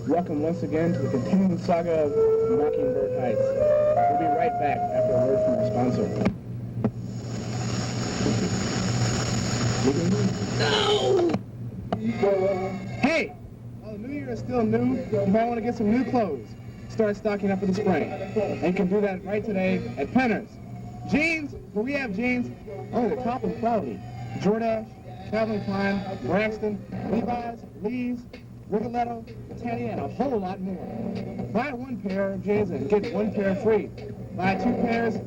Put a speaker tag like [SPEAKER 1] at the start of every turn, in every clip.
[SPEAKER 1] Welcome once again to the continuing saga of Mockingbird Heights. We'll be right back after a word from our sponsor. No! Hey! While the new year is still new, you might want to get some new clothes. Start stocking up for the spring. And you can do that right today at Penner's. Jeans, well, we have jeans, the top in quality. Jordache, Calvin Klein, Braxton, Levi's, Lee's, Rigoletto, Teddy, and a whole lot more. Buy one pair of jeans and get one pair free. Buy two pairs,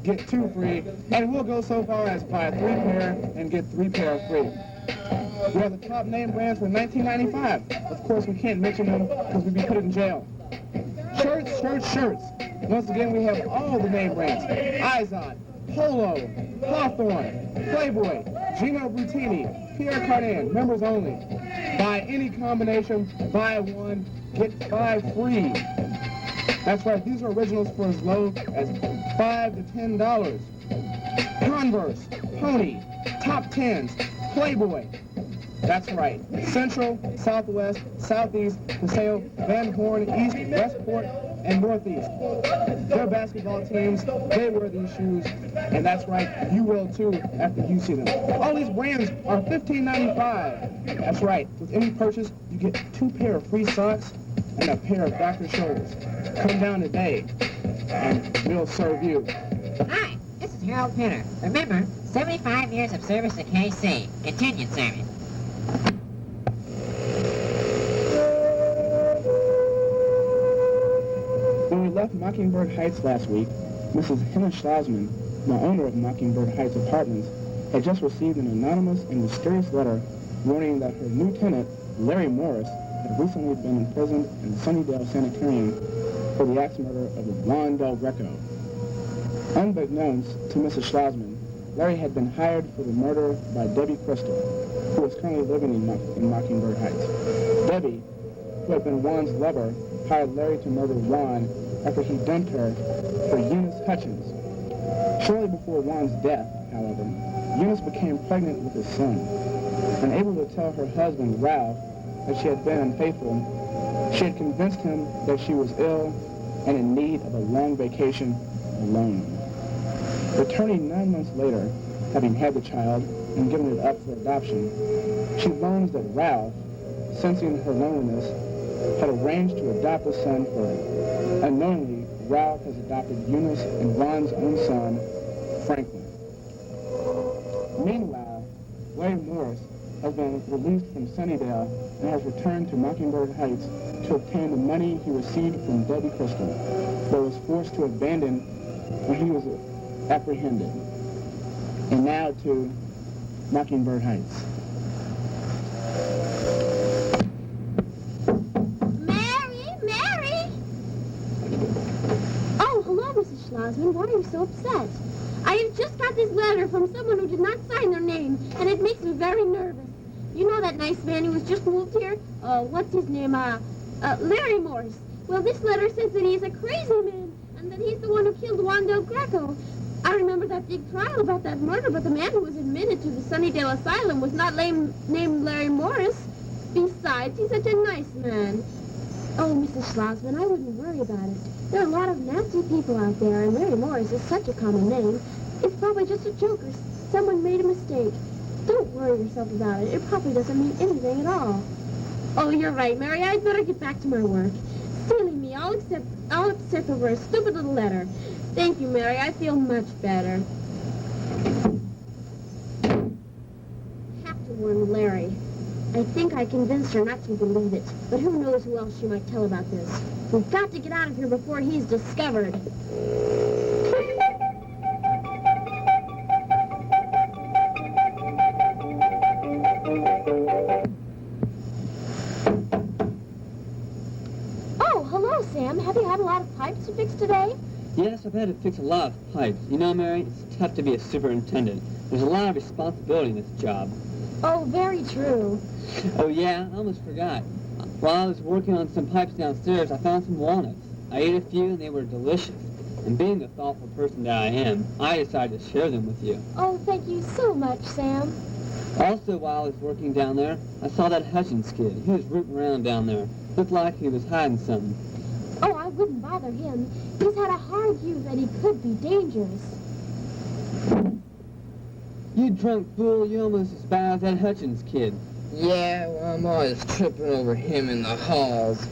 [SPEAKER 1] get two free. And we'll go so far as buy 3 pair and get 3 pair free. We have the top name brands for $19.95. Of course, we can't mention them because we'd be put in jail. Shirts, shirts, shirts. Once again, we have all the name brands. Izod, Polo, Hawthorne, Playboy, Gino Brutini, Pierre Cardin, members only. Buy any combination, buy one, get 5 free. That's right, these are originals for as low as $5 to $10. Converse, Pony, Top Tens, Playboy. That's right, Central, Southwest, Southeast, Paseo, Van Horn, East, Westport, and Northeast. Their basketball teams, they wear these shoes, and that's right, you will too after you see them. All these brands are $15.95. That's right, with any purchase, you get 2 pair of free socks and a pair of Dr. Scholl's. Come down today, and we'll serve you.
[SPEAKER 2] Hi, this is Harold Pinner. Remember, 75 years of service to KC. Continued service.
[SPEAKER 1] When we left Mockingbird Heights last week, Mrs. Henna Schlossman, the owner of Mockingbird Heights Apartments, had just received an anonymous and mysterious letter warning that her new tenant, Larry Morris, had recently been imprisoned in the Sunnydale Sanitarium for the axe murder of Juan Del Greco. Unbeknownst to Mrs. Schlossman, Larry had been hired for the murder by Debbie Crystal, who was currently living in Mockingbird Heights. Debbie, who had been Juan's lover, hired Larry to murder Juan after he dumped her for Eunice Hutchins. Shortly before Juan's death, however, Eunice became pregnant with his son. Unable to tell her husband, Ralph, that she had been unfaithful, she had convinced him that she was ill and in need of a long vacation alone. Returning 9 months later, having had the child and given it up for adoption, she learns that Ralph, sensing her loneliness, had arranged to adopt a son for her. Unknowingly, Ralph has adopted Eunice and Ron's own son, Franklin. Meanwhile, Larry Morris has been released from Sunnydale and has returned to Mockingbird Heights to obtain the money he received from Debbie Crystal, but was forced to abandon when he was apprehended. And now to Mockingbird Heights.
[SPEAKER 3] Mary! Oh, hello, Mrs. Schlossman. Why are you so upset? I have just got this letter from someone who did not sign their name, and it makes me very nervous. You know that nice man who has just moved here? What's his name? Larry Morris. Well, this letter says that he's a crazy man, and that he's the one who killed Juan Del Greco. I remember that big trial about that murder, but the man who was admitted to the Sunnydale Asylum was not named Larry Morris. Besides, he's such a nice man. Oh, Mrs. Schlossman, I wouldn't worry about it. There are a lot of nasty people out there, and Larry Morris is such a common name. It's probably just a joke or someone made a mistake. Don't worry yourself about it. It probably doesn't mean anything at all. Oh, you're right, Mary. I'd better get back to my work. Silly me. I'll accept over a stupid little letter. Thank you, Mary. I feel much better. Have to warn Larry. I think I convinced her not to believe it, but who knows who else she might tell about this. We've got to get out of here before he's discovered. Oh, hello, Sam. Have you had a lot of pipes to fix today?
[SPEAKER 4] Yes, I've had to fix a lot of pipes. You know, Mary, it's tough to be a superintendent. There's a lot of responsibility in this job.
[SPEAKER 3] Oh, very true.
[SPEAKER 4] Oh, yeah? I almost forgot. While I was working on some pipes downstairs, I found some walnuts. I ate a few, and they were delicious. And being the thoughtful person that I am, I decided to share them with you.
[SPEAKER 3] Oh, thank you so much, Sam.
[SPEAKER 4] Also, while I was working down there, I saw that Hutchins kid. He was rooting around down there. Looked like he was hiding something.
[SPEAKER 3] Oh, I wouldn't bother him. He's had a hard youth and he could be dangerous.
[SPEAKER 4] You drunk fool, you're almost as bad as that Hutchins kid.
[SPEAKER 5] Yeah, well, I'm always tripping over him in the halls.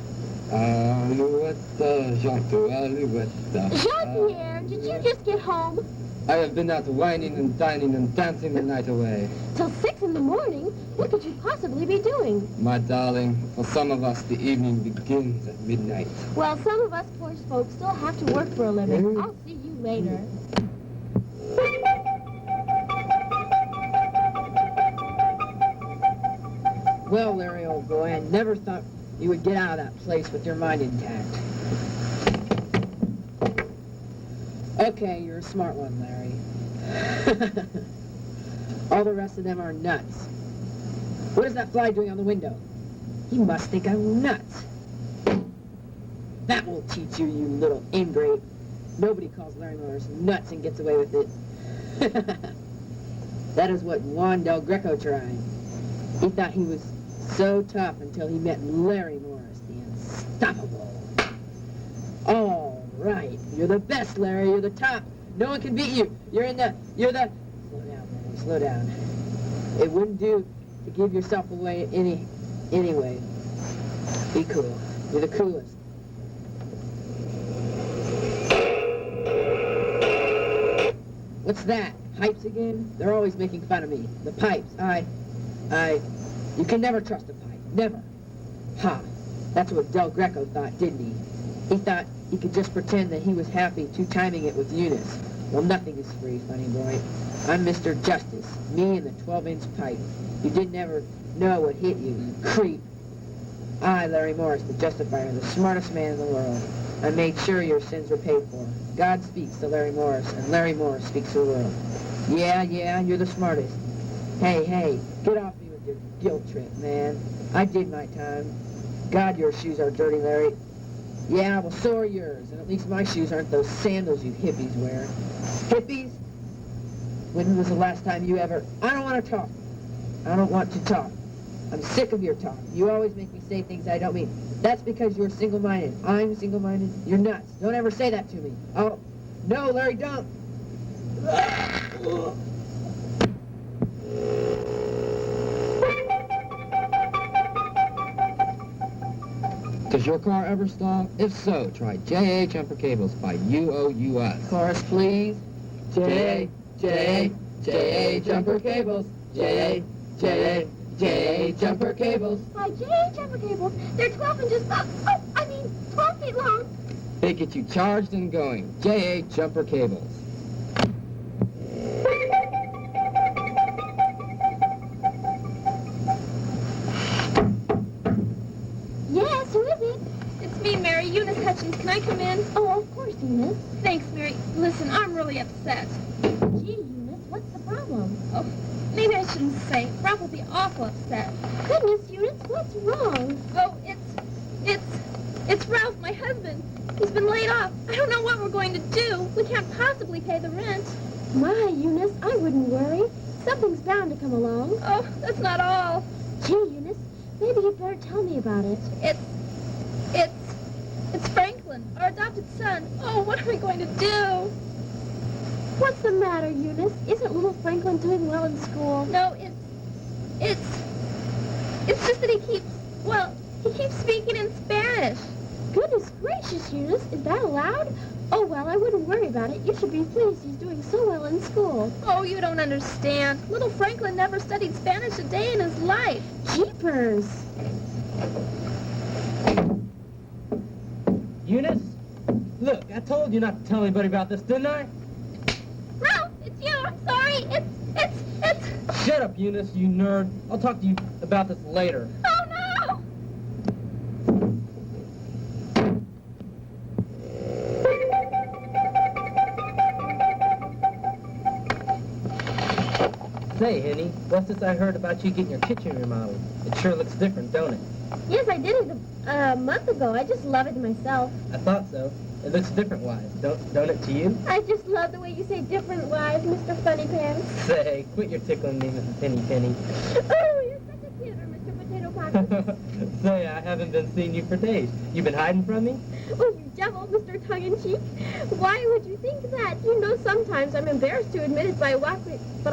[SPEAKER 5] Alouette, Alouette.
[SPEAKER 3] Jean-Pierre, did you just get home?
[SPEAKER 5] I have been out whining and dining and dancing the night away.
[SPEAKER 3] Till 6 in the morning? What could you possibly be doing?
[SPEAKER 5] My darling, for some of us the evening begins at midnight.
[SPEAKER 3] Well, some of us poor folks still have to work for a living. I'll see you later.
[SPEAKER 6] Well, Larry, old boy, I never thought you would get out of that place with your mind intact. Okay, you're a smart one, Larry. All the rest of them are nuts. What is that fly doing on the window? He must think I'm nuts. That will teach you, you little ingrate. Nobody calls Larry Morris nuts and gets away with it. That is what Juan Del Greco tried. He thought he was so tough until he met Larry Morris, the unstoppable. All right, you're the best, Larry. You're the top. No one can beat you. You're the... Slow down, Larry. Slow down. It wouldn't do to give yourself away anyway. Be cool. You're the coolest. What's that? Pipes again? They're always making fun of me. The pipes. You can never trust a pipe. Never. Ha. That's what Del Greco thought, didn't he? He thought he could just pretend that he was happy two-timing it with Eunice. Well, nothing is free, funny boy. I'm Mr. Justice. Me and the 12-inch pipe. You didn't ever know what hit you, you creep. I, Larry Morris, the justifier, the smartest man in the world. I made sure your sins were paid for. God speaks to Larry Morris, and Larry Morris speaks to the world. Yeah, you're the smartest. Hey, get off me with your guilt trip, man. I did my time. God, your shoes are dirty, Larry. Yeah, well, so are yours, and at least my shoes aren't those sandals you hippies wear. Hippies? When was the last time you ever... I don't want to talk. I don't want to talk. I'm sick of your talk. You always make me say things I don't mean. That's because you're single-minded. I'm single-minded. You're nuts. Don't ever say that to me. Oh, no, Larry, don't.
[SPEAKER 5] Does your car ever stop? If so, try J.A. Jumper Cables by UOUS.
[SPEAKER 6] Chorus, please. J.A. Jumper Cables. J.A. Jumper Cables.
[SPEAKER 3] By J.A. Jumper Cables. They're 12 inches... 12 feet long.
[SPEAKER 5] They get you charged and going. J.A. Jumper Cables.
[SPEAKER 3] Yes, who is it?
[SPEAKER 7] It's me, Mary, Eunice Hutchins. Can I come in?
[SPEAKER 3] Oh, of course, Eunice.
[SPEAKER 7] Thanks, Mary. Listen, I'm really upset.
[SPEAKER 3] Gee, Eunice, what's the problem?
[SPEAKER 7] Oh, maybe I shouldn't say. Ralph will be awful upset.
[SPEAKER 3] Goodness, Eunice, what's wrong?
[SPEAKER 7] Oh, it's Ralph, my husband. He's been laid off. I don't know what we're going to do. We can't possibly pay the rent.
[SPEAKER 3] My, Eunice, I wouldn't worry. Something's bound to come along.
[SPEAKER 7] Oh, that's not all.
[SPEAKER 3] Gee, Eunice, maybe you'd better tell me about it.
[SPEAKER 7] It's Franklin, our adopted son. Oh, what are we going to do?
[SPEAKER 3] What's the matter, Eunice? Isn't little Franklin doing well in school?
[SPEAKER 7] No, it's just that he keeps speaking in Spanish.
[SPEAKER 3] Goodness gracious, Eunice, is that allowed? Oh, well, I wouldn't worry about it. You should be pleased he's doing so well in school.
[SPEAKER 7] Oh, you don't understand. Little Franklin never studied Spanish a day in his life.
[SPEAKER 3] Jeepers.
[SPEAKER 8] Eunice? Look, I told you not to tell anybody about this, didn't I?
[SPEAKER 7] Ralph, it's you. I'm sorry. It's...
[SPEAKER 8] Shut up, Eunice, you nerd. I'll talk to you about this later.
[SPEAKER 7] Oh, no!
[SPEAKER 8] Say, Henny, what's this I heard about you getting your kitchen remodeled? It sure looks different, don't it?
[SPEAKER 3] Yes, I did it a month ago. I just love it myself.
[SPEAKER 8] I thought so. It looks different-wise, don't it to you?
[SPEAKER 3] I just love the way you say different-wise, Mr. Funny Pants.
[SPEAKER 8] Say, quit your tickling me, Mrs. Penny Penny.
[SPEAKER 3] Oh, you're such a cuter, Mr. Potato Pie
[SPEAKER 8] Say, I haven't been seeing you for days. You been hiding from me?
[SPEAKER 7] Oh, you devil, Mr. Tongue-in-cheek. Why would you think that? You know, sometimes I'm embarrassed to admit it, but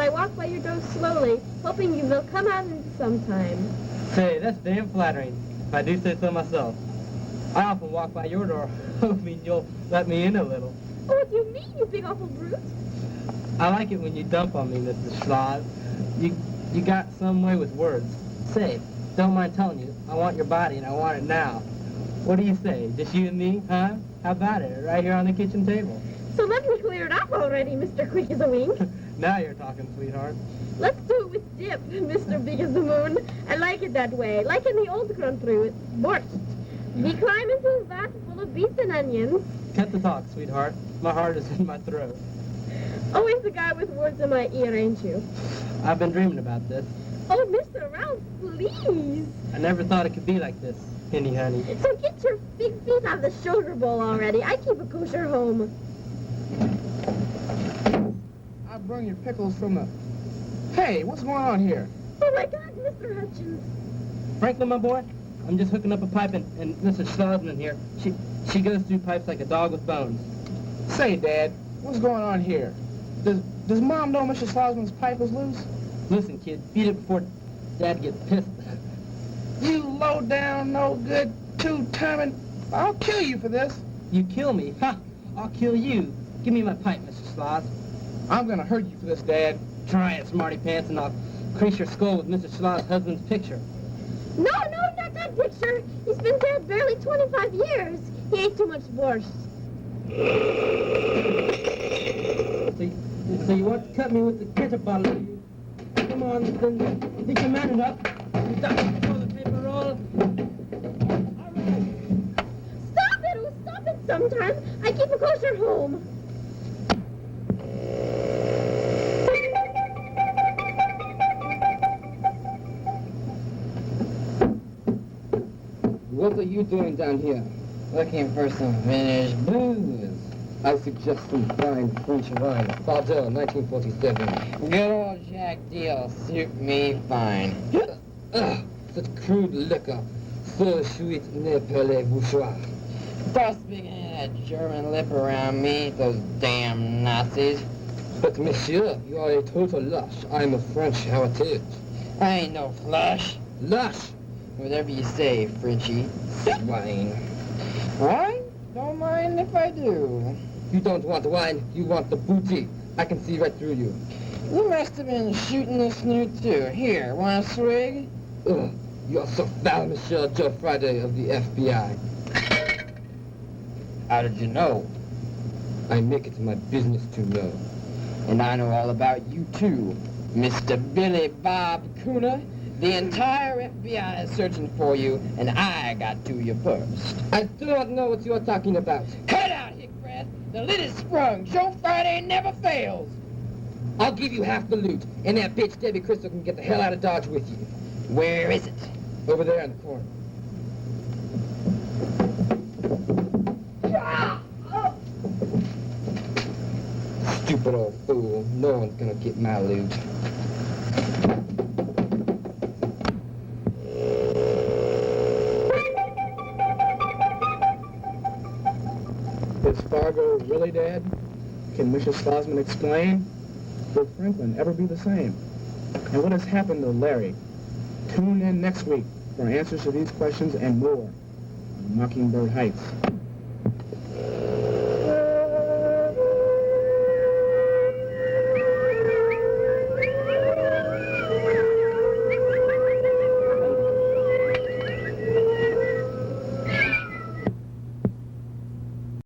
[SPEAKER 7] I walk by your door slowly, hoping you will come out sometime.
[SPEAKER 8] Say, that's damn flattering, if I do say so myself. I often walk by your door, hoping you'll let me in a little.
[SPEAKER 7] Oh, what do you mean, you big awful brute?
[SPEAKER 8] I like it when you dump on me, Mrs. Schloss. You got some way with words. Say, don't mind telling you, I want your body and I want it now. What do you say? Just you and me, huh? How about it? Right here on the kitchen table.
[SPEAKER 7] So let me clear it up already, Mr. Quick as a Wink.
[SPEAKER 8] Now you're talking, sweetheart.
[SPEAKER 7] Let's do it with dip, Mr. Big as the Moon. I like it that way, like in the old country with borscht. We climb into a vat full of beets and onions.
[SPEAKER 8] Cut the talk, sweetheart. My heart is in my throat.
[SPEAKER 7] Always the guy with words in my ear, ain't you?
[SPEAKER 8] I've been dreaming about this.
[SPEAKER 7] Oh, Mr. Ralph, please.
[SPEAKER 8] I never thought it could be like this, Penny honey.
[SPEAKER 7] So get your big feet out of the sugar bowl already. I keep a kosher home.
[SPEAKER 1] I bring your pickles from the... Hey, what's going on here?
[SPEAKER 7] Oh, my God, Mr. Hutchins.
[SPEAKER 8] Franklin, my boy, I'm just hooking up a pipe and Mrs. Schlossman here. She goes through pipes like a dog with bones.
[SPEAKER 1] Say, Dad, what's going on here? Does Mom know Mr. Slosman's pipe is loose?
[SPEAKER 8] Listen, kid, beat it before Dad gets pissed.
[SPEAKER 1] You low down, no good, two-timing... I'll kill you for this.
[SPEAKER 8] You kill me? Ha! I'll kill you. Give me my pipe, Mr. Sloss.
[SPEAKER 1] I'm gonna hurt you for this, Dad.
[SPEAKER 8] Try it, smarty pants, and I'll crease your skull with Mrs. Schloss's husband's picture.
[SPEAKER 7] No, not that picture. He's been dead barely 25 years. He ate too much borscht.
[SPEAKER 8] So you want to cut me with the ketchup bottle? Come on, then think you're man enough. Throw the paper roll. All right.
[SPEAKER 7] Stop it sometime. I keep a kosher home.
[SPEAKER 5] What are you doing down here?
[SPEAKER 6] Looking for some vintage blues.
[SPEAKER 5] I suggest some fine French wine. Bordeaux, 1947.
[SPEAKER 6] Good old Jack deal suit me fine.
[SPEAKER 5] Such crude liquor. So sweet, ne parlez-vous soir.
[SPEAKER 6] Stop speaking that German lip around me, those damn Nazis.
[SPEAKER 5] But monsieur, you are a total lush. I'm of French heritage.
[SPEAKER 6] I ain't no flush.
[SPEAKER 5] Lush!
[SPEAKER 6] Whatever you say, Frenchie.
[SPEAKER 5] Wine.
[SPEAKER 6] Wine? Don't mind if I do.
[SPEAKER 5] You don't want wine, you want the booty. I can see right through you.
[SPEAKER 6] You must have been shooting the snoot too. Here, want a swig?
[SPEAKER 5] Ugh, you are so foul, Monsieur Joe Friday of the FBI.
[SPEAKER 6] How did you know?
[SPEAKER 5] I make it my business to know.
[SPEAKER 6] And I know all about you too, Mr. Billy Bob Cooner. The entire FBI is searching for you, and I got to you first.
[SPEAKER 5] I do not know what you are talking about.
[SPEAKER 6] Cut out, Hickbreath! The lid is sprung. Joe Friday never fails.
[SPEAKER 5] I'll give you half the loot, and that bitch Debbie Crystal can get the hell out of Dodge with you.
[SPEAKER 6] Where is it?
[SPEAKER 5] Over there in the corner. Stupid old fool. No one's gonna get my loot.
[SPEAKER 1] Is Fargo really dead? Can Mrs. Slosman explain? Will Franklin ever be the same? And what has happened to Larry? Tune in next week for answers to these questions and more on Mockingbird Heights.